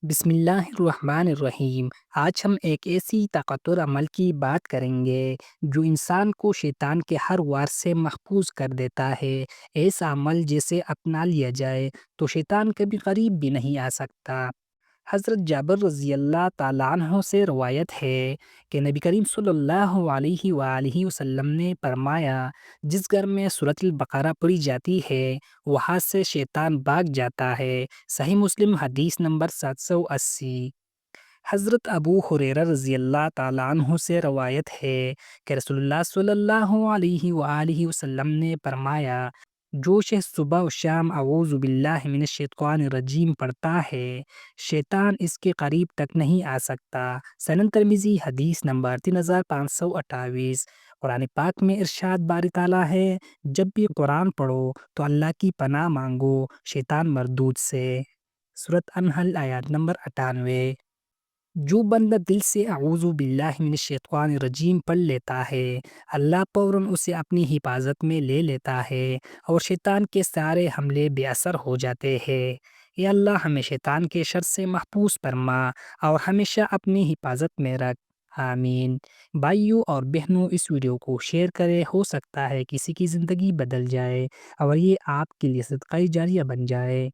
بسم اللہ الرحمن الرحیم۔ آج ہم ایک ایسی طاقتور عمل کی بات کریں گے جو انسان کو شیطان کے ہر وار سے محفوظ کر دیتا ہے۔ ایسا عمل جسے اپنا لیا جائے تو شیطان کبھی قریب بھی نہیں آ سکتا۔ حضرت جابر رضی اللہ تعالیٰ عنہ سے روایت ہے کہ نبی کریم صلی اللہ علیہ وآلہ وسلم نے فرمایا، جس گھر میں سورۃ البقرہ پڑھی جاتی ہے وہاں سے شیطان بھاگ جاتا ہے۔ صحیح مسلم حدیث نمبر 780۔ حضرت ابو ہریرہ رضی اللہ تعالیٰ عنہ سے روایت ہے کہ رسول اللہ صلی اللہ علیہ وآلہ وسلم نے فرمایا، جو شخص صبح و شام اعوذ باللہ من الشیطان الرجیم پڑھتا ہے، شیطان اس کے قریب تک نہیں آ سکتا۔ سنن ترمذی حدیث نمبر 3528۔ قرآن پاک میں ارشاد باری تعالیٰ ہے، جب بھی قرآن پڑھو تو اللہ کی پناہ مانگو شیطان مردود سے۔ سورۃ انحل آیات نمبر 98۔ جو بندہ دل سے اعوذ باللہ من الشیطان الرجیم پڑھ لیتا ہے، اللہ فوراً اسے اپنی حفاظت میں لے لیتا ہے اور شیطان کے سارے حملے بے اثر ہو جاتے ہیں۔ یا اللہ ہمیں شیطان کے شر سے محفوظ فرما اور ہمیشہ اپنی حفاظت میں رکھ، آمین۔ بھائیوں اور بہنوں، اس ویڈیو کو شیئر کریں، ہو سکتا ہے کسی کی زندگی بدل جائے اور یہ آپ کے لیے صدقہ جاریہ بن جائے۔